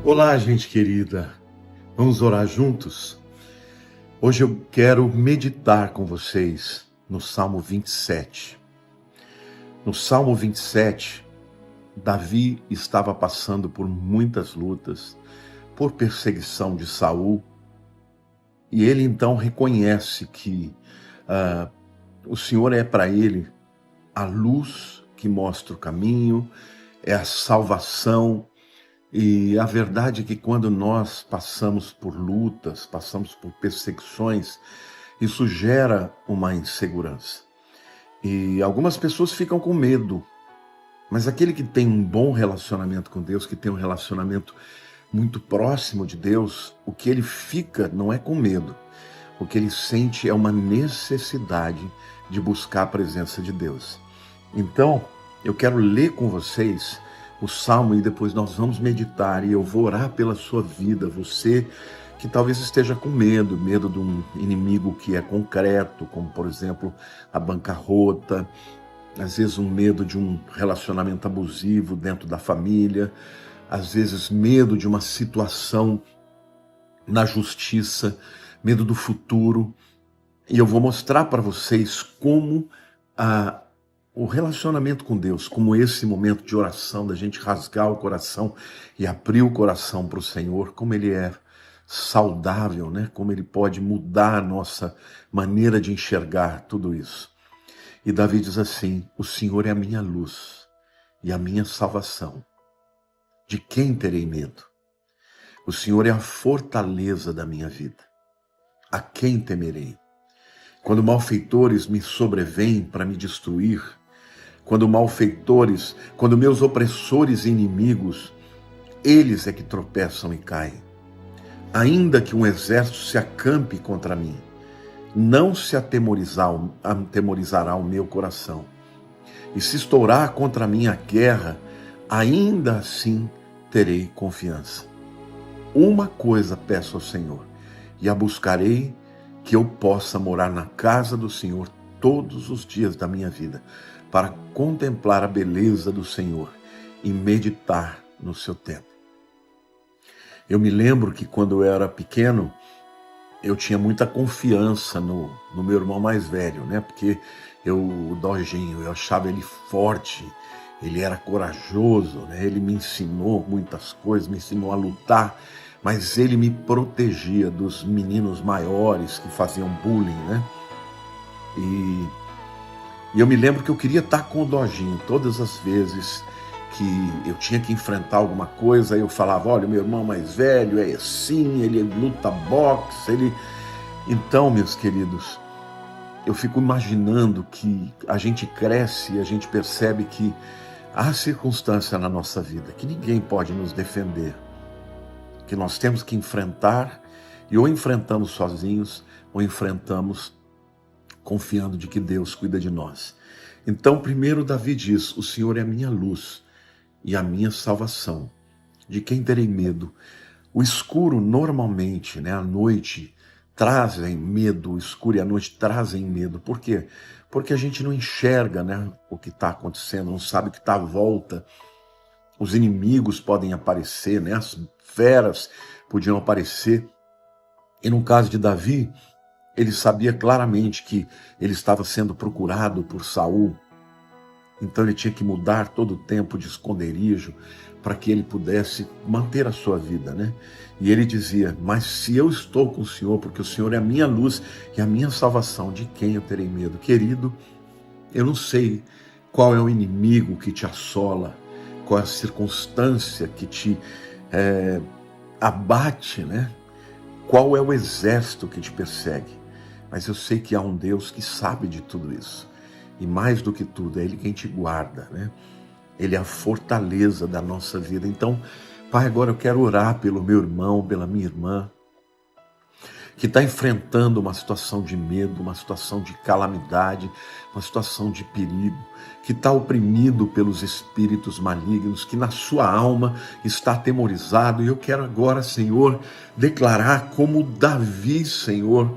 Olá, gente querida. Vamos orar juntos? Hoje eu quero meditar com vocês no Salmo 27. No Salmo 27, Davi estava passando por muitas lutas, por perseguição de Saul, e ele então reconhece que o Senhor é para ele a luz que mostra o caminho, é a salvação. E a verdade é que quando nós passamos por lutas, passamos por perseguições, isso gera uma insegurança. E algumas pessoas ficam com medo, mas aquele que tem um bom relacionamento com Deus, que tem um relacionamento muito próximo de Deus, o que ele fica não é com medo. O que ele sente é uma necessidade de buscar a presença de Deus. Então, eu quero ler com vocês o Salmo e depois nós vamos meditar e eu vou orar pela sua vida, você que talvez esteja com medo de um inimigo que é concreto, como por exemplo a bancarrota, às vezes um medo de um relacionamento abusivo dentro da família, às vezes medo de uma situação na justiça, medo do futuro. E eu vou mostrar para vocês como o relacionamento com Deus, como esse momento de oração, da gente rasgar o coração e abrir o coração para o Senhor, como ele é saudável, né? Como ele pode mudar a nossa maneira de enxergar tudo isso. E Davi diz assim: o Senhor é a minha luz e a minha salvação. De quem terei medo? O Senhor é a fortaleza da minha vida. A quem temerei? Quando malfeitores me sobrevêm para me destruir, quando meus opressores e inimigos, eles é que tropeçam e caem. Ainda que um exército se acampe contra mim, não se atemorizará o meu coração. E se estourar contra mim a guerra, ainda assim terei confiança. Uma coisa peço ao Senhor, e a buscarei, que eu possa morar na casa do Senhor todos os dias da minha vida, para contemplar a beleza do Senhor e meditar no seu templo. Eu me lembro que quando eu era pequeno, eu tinha muita confiança no meu irmão mais velho, né? Porque o Dojinho, eu achava ele forte, ele era corajoso, né? Ele me ensinou muitas coisas, me ensinou a lutar, mas ele me protegia dos meninos maiores que faziam bullying, né? E eu me lembro que eu queria estar com o Dojinho. Todas as vezes que eu tinha que enfrentar alguma coisa, eu falava: olha, meu irmão mais velho é assim, ele luta boxe, ele... Então, meus queridos, eu fico imaginando que a gente cresce e a gente percebe que há circunstância na nossa vida que ninguém pode nos defender, que nós temos que enfrentar, e ou enfrentamos sozinhos, ou enfrentamos confiando de que Deus cuida de nós. Então, primeiro Davi diz: o Senhor é a minha luz e a minha salvação. De quem terei medo? O escuro normalmente, né, a noite, trazem medo, o escuro e a noite trazem medo. Por quê? Porque a gente não enxerga, né, o que está acontecendo, não sabe o que está à volta. Os inimigos podem aparecer, né, as feras podiam aparecer. E no caso de Davi, ele sabia claramente que ele estava sendo procurado por Saul. Então ele tinha que mudar todo o tempo de esconderijo para que ele pudesse manter a sua vida, né? E ele dizia: mas se eu estou com o Senhor, porque o Senhor é a minha luz e a minha salvação, de quem eu terei medo? Querido, eu não sei qual é o inimigo que te assola, qual é a circunstância que te abate, né? Qual é o exército que te persegue? Mas eu sei que há um Deus que sabe de tudo isso. E mais do que tudo, é Ele quem te guarda, né? Ele é a fortaleza da nossa vida. Então, Pai, agora eu quero orar pelo meu irmão, pela minha irmã, que está enfrentando uma situação de medo, uma situação de calamidade, uma situação de perigo, que está oprimido pelos espíritos malignos, que na sua alma está atemorizado. E eu quero agora, Senhor, declarar como Davi, Senhor: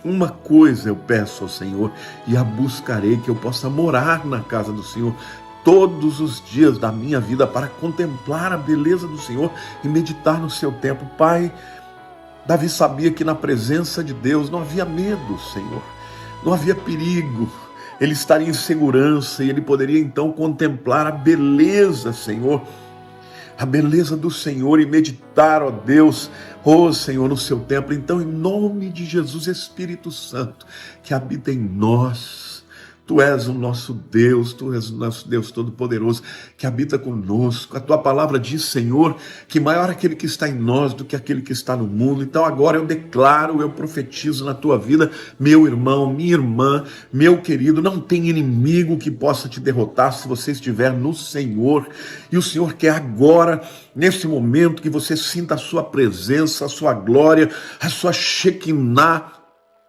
uma coisa eu peço ao Senhor, e a buscarei, que eu possa morar na casa do Senhor todos os dias da minha vida para contemplar a beleza do Senhor e meditar no seu templo. Pai, Davi sabia que na presença de Deus não havia medo, Senhor, não havia perigo. Ele estaria em segurança e ele poderia então contemplar a beleza, Senhor, a beleza do Senhor e meditar, ó Deus, ó Senhor, no seu templo. Então, em nome de Jesus, Espírito Santo, que habita em nós, Tu és o nosso Deus, Tu és o nosso Deus Todo-Poderoso, que habita conosco. A Tua palavra diz, Senhor, que maior é aquele que está em nós do que aquele que está no mundo. Então agora eu declaro, eu profetizo na Tua vida, meu irmão, minha irmã, meu querido, não tem inimigo que possa te derrotar se você estiver no Senhor. E o Senhor quer agora, nesse momento, que você sinta a Sua presença, a Sua glória, a Sua Shekinah,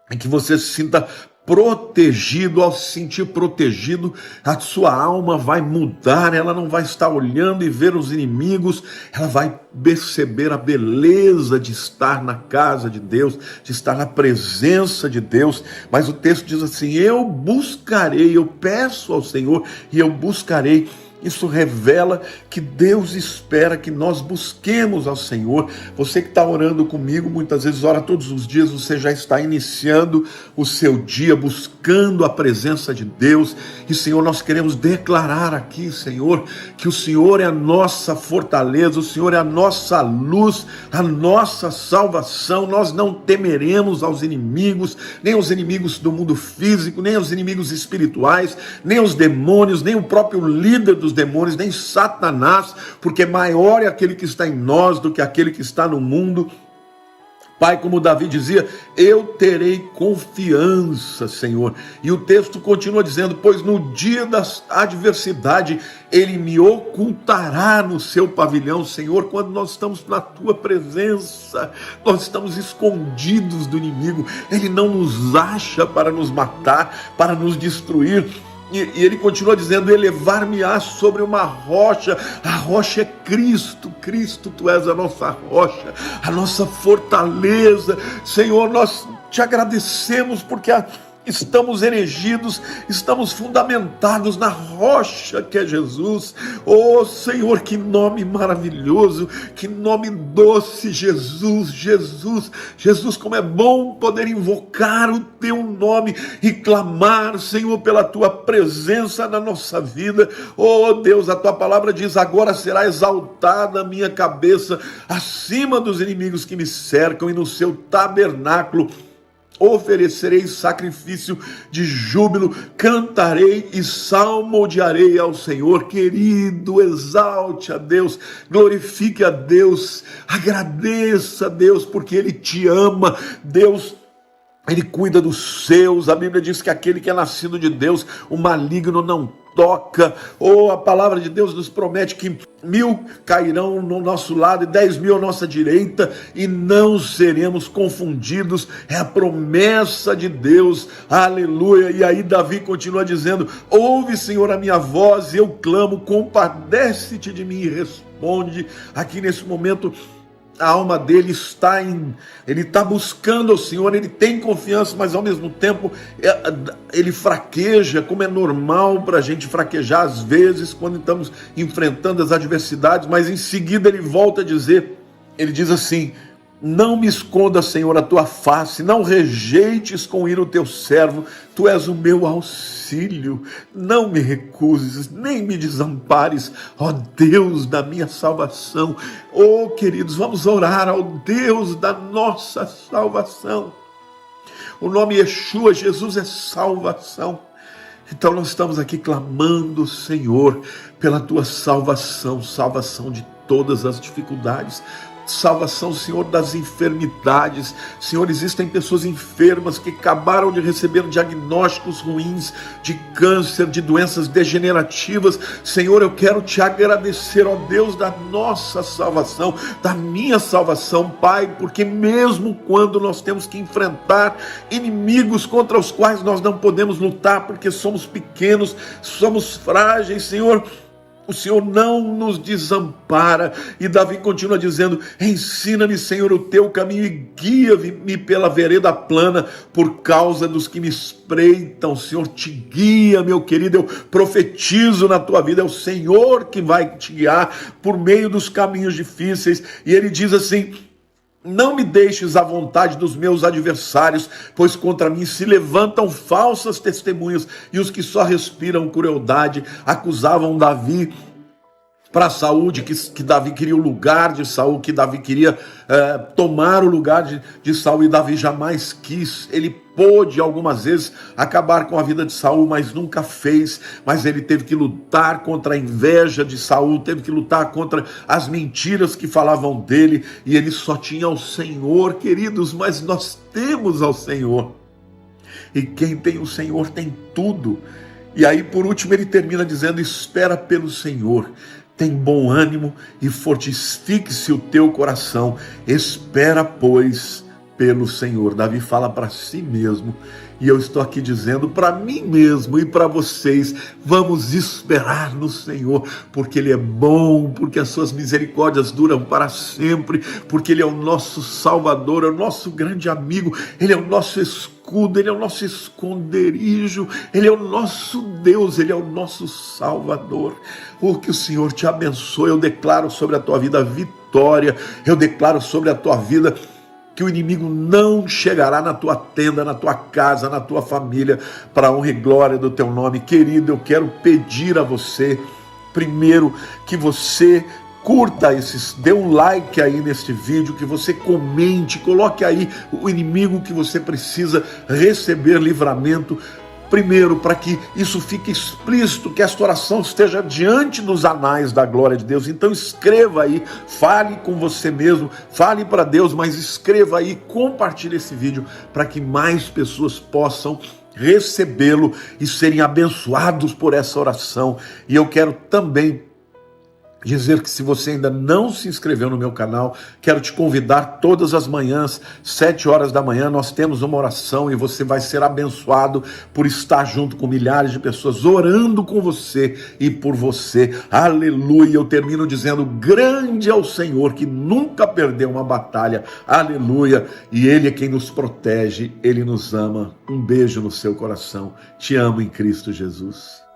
e que você se sinta protegido. Ao se sentir protegido, a sua alma vai mudar, ela não vai estar olhando e ver os inimigos, ela vai perceber a beleza de estar na casa de Deus, de estar na presença de Deus. Mas o texto diz assim: eu buscarei, eu peço ao Senhor e eu buscarei. Isso revela que Deus espera que nós busquemos ao Senhor. Você que está orando comigo, muitas vezes ora todos os dias, você já está iniciando o seu dia buscando a presença de Deus. E Senhor, nós queremos declarar aqui, Senhor, que o Senhor é a nossa fortaleza, o Senhor é a nossa luz, a nossa salvação. Nós não temeremos aos inimigos, nem aos inimigos do mundo físico, nem aos inimigos espirituais, nem aos demônios, nem o próprio líder dos demônios, nem Satanás, porque maior é aquele que está em nós do que aquele que está no mundo. Pai, como Davi dizia, eu terei confiança, Senhor. E o texto continua dizendo, pois no dia da adversidade, Ele me ocultará no seu pavilhão. Senhor, quando nós estamos na Tua presença, nós estamos escondidos do inimigo. Ele não nos acha para nos matar, para nos destruir. E ele continua dizendo, elevar-me-á sobre uma rocha. A rocha é Cristo. Cristo, Tu és a nossa rocha, a nossa fortaleza. Senhor, nós Te agradecemos porque estamos erigidos, estamos fundamentados na rocha que é Jesus. Oh Senhor, que nome maravilhoso, que nome doce, Jesus, Jesus, Jesus, como é bom poder invocar o Teu nome e clamar, Senhor, pela Tua presença na nossa vida. Oh Deus, a Tua palavra diz, agora será exaltada a minha cabeça acima dos inimigos que me cercam, e no Seu tabernáculo oferecerei sacrifício de júbilo, cantarei e salmodiarei ao Senhor. Querido, exalte a Deus, glorifique a Deus, agradeça a Deus, porque Ele te ama. Deus, Ele cuida dos seus. A Bíblia diz que aquele que é nascido de Deus, o maligno não toca. A palavra de Deus nos promete que 1000 cairão no nosso lado e 10.000 à nossa direita, e não seremos confundidos. É a promessa de Deus, aleluia. E aí Davi continua dizendo, ouve, Senhor, a minha voz, eu clamo, compadece-te de mim e responde. Aqui nesse momento a alma dele ele está buscando ao Senhor, ele tem confiança, mas ao mesmo tempo ele fraqueja, como é normal para a gente fraquejar às vezes quando estamos enfrentando as adversidades. Mas em seguida ele volta a dizer, ele diz assim, não me esconda, Senhor, a Tua face, não rejeites com ira o Teu servo, Tu és o meu auxílio, não me recuses, nem me desampares, ó Deus da minha salvação. Queridos, vamos orar ao Deus da nossa salvação. O nome Yeshua, Jesus, é salvação. Então nós estamos aqui clamando, Senhor, pela Tua salvação, salvação de todas as dificuldades, salvação, Senhor, das enfermidades. Senhor, existem pessoas enfermas que acabaram de receber diagnósticos ruins de câncer, de doenças degenerativas. Senhor, eu quero Te agradecer, ó Deus, da nossa salvação, da minha salvação, Pai, porque mesmo quando nós temos que enfrentar inimigos contra os quais nós não podemos lutar, porque somos pequenos, somos frágeis, Senhor, O Senhor não nos desampara. E Davi continua dizendo: ensina-me, Senhor, o teu caminho e guia-me pela vereda plana por causa dos que me espreitam. O Senhor te guia, meu querido. Eu profetizo na tua vida. É o Senhor que vai te guiar por meio dos caminhos difíceis. E ele diz assim: não me deixes à vontade dos meus adversários, pois contra mim se levantam falsas testemunhas, e os que só respiram crueldade acusavam Davi para Saúl, que Davi queria o lugar de Saúl, que Davi queria tomar o lugar de Saúl, e Davi jamais quis. Ele pôde algumas vezes acabar com a vida de Saúl, mas nunca fez. Mas ele teve que lutar contra a inveja de Saúl, teve que lutar contra as mentiras que falavam dele, e ele só tinha o Senhor, queridos. Mas nós temos ao Senhor, e quem tem o Senhor tem tudo. E aí, por último, ele termina dizendo: espera pelo Senhor, tem bom ânimo e fortifique-se o teu coração. Espera, pois, pelo Senhor. Davi fala para si mesmo, e eu estou aqui dizendo para mim mesmo e para vocês: vamos esperar no Senhor, porque Ele é bom, porque as suas misericórdias duram para sempre, porque Ele é o nosso Salvador, é o nosso grande amigo, Ele é o nosso escudo, Ele é o nosso esconderijo, Ele é o nosso Deus, Ele é o nosso Salvador. Que o Senhor te abençoe. Eu declaro sobre a tua vida vitória, eu declaro sobre a tua vida que o inimigo não chegará na tua tenda, na tua casa, na tua família, para a honra e glória do teu nome. Querido, eu quero pedir a você, primeiro, que você curta dê um like aí neste vídeo, que você comente, coloque aí o inimigo que você precisa receber livramento. Primeiro, para que isso fique explícito, que esta oração esteja diante dos anais da glória de Deus. Então escreva aí, fale com você mesmo, fale para Deus, mas escreva aí, compartilhe esse vídeo para que mais pessoas possam recebê-lo e serem abençoados por essa oração. E eu quero também dizer que, se você ainda não se inscreveu no meu canal, quero te convidar. Todas as manhãs, 7 horas da manhã, nós temos uma oração, e você vai ser abençoado por estar junto com milhares de pessoas orando com você e por você. Aleluia. Eu termino dizendo: grande é o Senhor, que nunca perdeu uma batalha. Aleluia. E Ele é quem nos protege, Ele nos ama. Um beijo no seu coração. Te amo em Cristo Jesus.